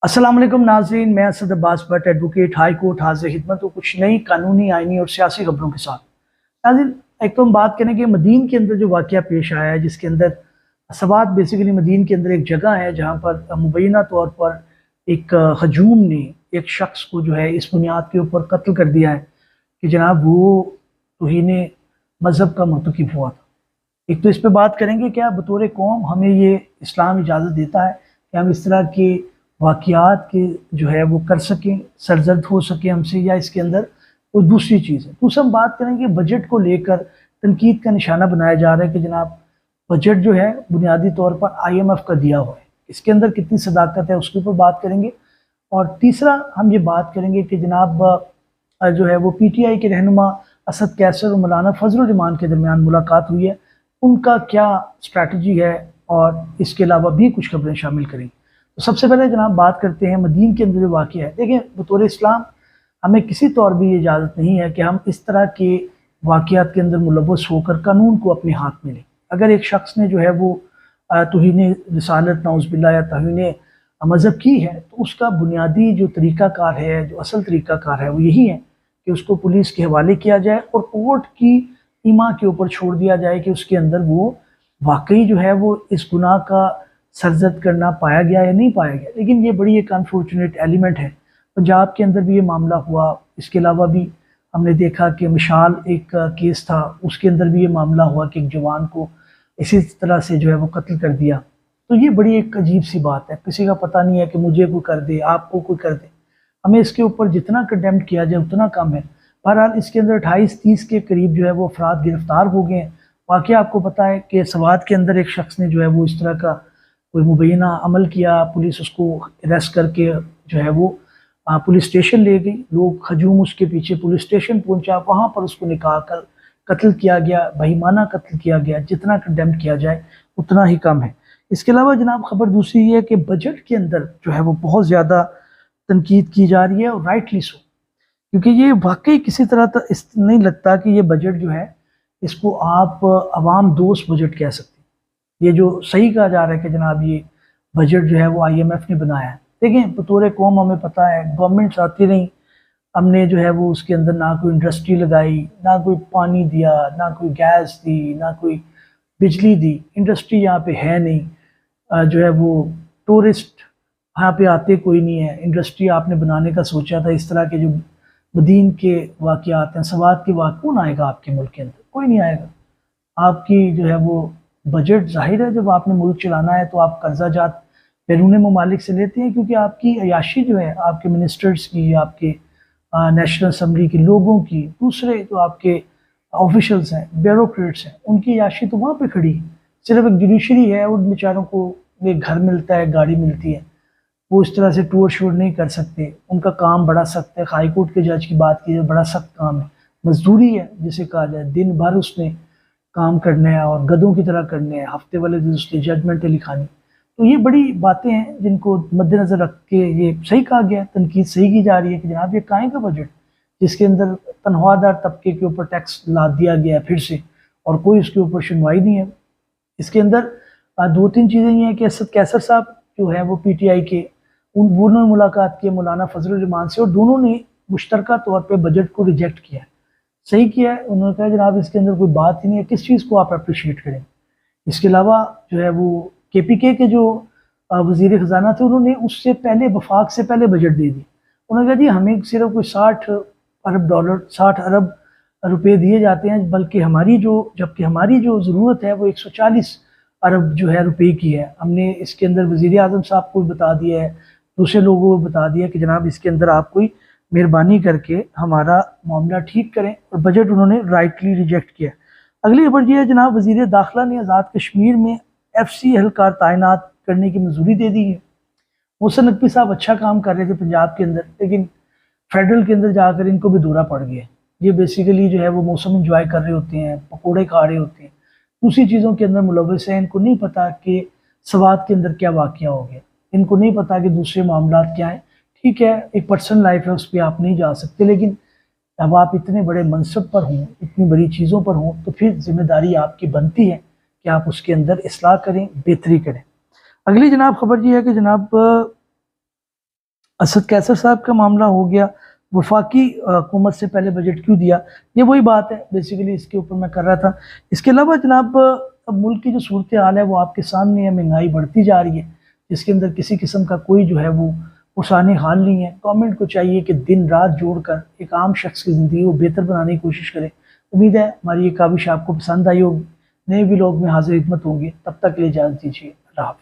अस्सलाम वालेकुम नाज़रीन, मैं Asad Abbas Bhatt advocate high court हाज़िर खिदमत हूँ कुछ नई कानूनी, आइनी और सियासी खबरों के साथ। नाज़रीन, एक तो हम बात करें कि मदीन के अंदर जो वाक़या पेश आया है, जिसके अंदर सवात बेसिकली मदीन के अंदर एक जगह है जहाँ पर मुबैना तौर पर एक हजूम ने एक शख्स को जो है इस बुनियाद के ऊपर कत्ल कर दिया है कि जनाब वो तौहीन मज़हब का मुर्तकिब हुआ था। एक तो इस पर बात करेंगे क्या बतौर कौम हमें ये इस्लाम इजाज़त देता है कि हम इस तरह के वाक़यात के जो है वो कर सकें, सरजद हो सके हमसे, या इसके अंदर कोई दूसरी चीज़ है। दूसरा हम बात करेंगे बजट को लेकर तनकीद का निशाना बनाया जा रहा है कि जनाब बजट जो है बुनियादी तौर पर IMF का दिया हुआ है, इसके अंदर कितनी सदाकत है उसके ऊपर बात करेंगे। और तीसरा हम ये बात करेंगे कि जनाब जो है वो PTI के रहनुमा असद कैसर और मौलाना फजल रहमान के दरमियान मुलाकात हुई है, उनका क्या स्ट्रैटेजी है, और इसके अलावा भी कुछ खबरें शामिल करेंगे। तो सबसे पहले जनाब बात करते हैं मदीन के अंदर जो वाक़या है। देखें, बतौर इस्लाम हमें किसी तौर भी ये इजाज़त नहीं है कि हम इस तरह के वाक़यात के अंदर मुलव्वस होकर कानून को अपने हाथ में लें। अगर एक शख्स ने जो है वो तौहीन रिसालत नाउज़ुबिल्लाह या तौहीन मज़हब की है, तो उसका बुनियादी जो तरीक़ाकार है, जो असल तरीक़ाकार है, वो यही है कि उसको पुलिस के हवाले किया जाए और कोर्ट की ईमा के ऊपर छोड़ दिया जाए कि उसके अंदर वो वाकई जो है वो इस गुनाह का सरजद करना पाया गया या नहीं पाया गया। लेकिन ये बड़ी एक अनफॉर्चुनेट एलिमेंट है। पंजाब के अंदर भी ये मामला हुआ, इसके अलावा भी हमने देखा कि मिशाल एक केस था, उसके अंदर भी ये मामला हुआ कि एक जवान को इसी तरह से जो है वो कत्ल कर दिया। तो ये बड़ी एक अजीब सी बात है, किसी का पता नहीं है कि मुझे कोई कर दे, आपको कोई कर दे। हमें इसके ऊपर जितना कंडेम्ड किया जाए उतना कम है। बहरहाल इसके अंदर 28-30 के करीब जो है वो अफराद गिरफ्तार हो गए हैं। वाकया आपको पता है कि सवात के अंदर एक शख्स ने जो है वो इस तरह का कोई मुबैना अमल किया, पुलिस उसको अरेस्ट करके जो है वो पुलिस स्टेशन ले गई। लोग हजूम उसके पीछे पुलिस स्टेशन पहुंचा, वहाँ पर उसको निकाल कर कत्ल किया गया, बहीमाना कत्ल किया गया। जितना कंडेम किया जाए उतना ही कम है। इसके अलावा जनाब खबर दूसरी ये है कि बजट के अंदर जो है वो बहुत ज़्यादा तनकीद की जा रही है, और राइटली सो, क्योंकि ये वाकई किसी तरह इस नहीं लगता कि ये बजट जो है इसको आप अवाम दोस्त बजट कह सकते हैं। ये जो सही कहा जा रहा है कि जनाब ये बजट जो है वो IMF ने बनाया है। देखें, बतौर कौम हमें पता है गवर्नमेंट्स आती रही, हमने जो है वो उसके अंदर ना कोई इंडस्ट्री लगाई, ना कोई पानी दिया, ना कोई गैस दी, ना कोई बिजली दी। इंडस्ट्री यहाँ पे है नहीं, जो है वो टूरिस्ट यहाँ पे आते कोई नहीं है। इंडस्ट्री आपने बनाने का सोचा था, इस तरह के जो मदीन के वाक़यात हैं, सवात के वाक़, कौन आएगा आपके मुल्क के अंदर? कोई नहीं आएगा। आपकी जो है वो बजट ज़ाहिर है, जब आपने मुल्क चलाना है तो आप कर्जा जात बैरून ममालिक से लेते हैं, क्योंकि आपकी अयाशी जो है आपके मिनिस्टर्स की, आपके नेशनल असम्बली के लोगों की, दूसरे जो आपके ऑफिशल्स हैं, ब्यूरोक्रेट्स हैं, उनकी अयाशी तो वहाँ पे खड़ी है। सिर्फ एक जुडिशरी है, उन बेचारों को एक घर मिलता है, गाड़ी मिलती है, वो इस तरह से टूर शूर नहीं कर सकते। उनका काम बड़ा सख्त है। हाई कोर्ट के जज की बात की जाए, बड़ा सख्त काम है, मजदूरी है जिसे कहा जाए। दिन भर उसने काम करना है और गधों की तरह करने हैं, हफ्ते वाले दिन उसने जजमेंटें लिखानी। तो ये बड़ी बातें हैं जिनको मद्देनज़र रख के ये सही कहा गया, तनकीद सही की जा रही है कि जनाब ये काहे का बजट जिसके अंदर तनख्वाहदार तबके के ऊपर टैक्स लाद दिया गया है फिर से, और कोई उसके ऊपर सुनवाई नहीं है। इसके अंदर दो तीन चीज़ें ये हैं कि असद कैसर साहब जो है वो PTI के उन्होंने मुलाकात की मौलाना फजल रहमान से, और दोनों ने मुश्तरका तौर पर बजट को रिजेक्ट किया है। सही किया है। उन्होंने कहा जनाब इसके अंदर कोई बात ही नहीं है, किस चीज़ को आप अप्रिशिएट करें। इसके अलावा जो है वो KPK के जो वज़ीर ख़जाना थे, उन्होंने उससे पहले वफाक से पहले बजट दे दी। उन्होंने कहा जी हमें सिर्फ कोई 60 अरब डॉलर, 60 अरब रुपए दिए जाते हैं, बल्कि जबकि हमारी जो ज़रूरत है वो 140 अरब जो है रुपए की है। हमने इसके अंदर वज़ीर आज़म साहब को बता दिया है, दूसरे लोगों को बता दिया कि जनाब इसके अंदर आप कोई मेहरबानी करके हमारा मामला ठीक करें, और बजट उन्होंने राइटली रिजेक्ट किया। अगली खबर यह है जनाब वज़ीर दाखिला ने आज़ाद कश्मीर में FC एहलकार तैनात करने की मंजूरी दे दी है। मोहसिन नकवी साहब अच्छा काम कर रहे थे पंजाब के अंदर, लेकिन फेडरल के अंदर जाकर इनको भी दौरा पड़ गया। ये बेसिकली जो है वो मौसम इंजॉय कर रहे होते हैं, पकौड़े खा रहे होते हैं, दूसरी चीज़ों के अंदर मुलव्वस हैं। इनको नहीं पता कि सवात के अंदर क्या वाक़या हो गया, इनको नहीं पता कि दूसरे मामला क्या है। ठीक है, एक पर्सनल लाइफ है, उस पर आप नहीं जा सकते, लेकिन अब आप इतने बड़े मनसब पर हों, इतनी बड़ी चीज़ों पर हों, तो फिर जिम्मेदारी आपकी बनती है कि आप उसके अंदर इस्लाह करें, बेहतरी करें। अगली जनाब खबर ये है कि जनाब असद कैसर साहब का मामला हो गया, वफाकी हुकूमत से पहले बजट क्यों दिया, ये वही बात है बेसिकली, इसके ऊपर मैं कर रहा था। इसके अलावा जनाब अब मुल्क की जो सूरत हाल है वो आपके सामने है, महंगाई बढ़ती जा रही है, जिसके अंदर किसी किस्म का कोई जो है वो पुरसानी हाल नहीं है। गवर्नमेंट को चाहिए कि दिन रात जोड़कर एक आम शख्स की ज़िंदगी को बेहतर बनाने की कोशिश करे। उम्मीद है हमारी ये काविश आपको पसंद आई होगी। नए व्लॉग में हाजिर खिदमत होंगे, तब तक के लिए इजाज़त दीजिए। अल्लाह हाफ़िज़।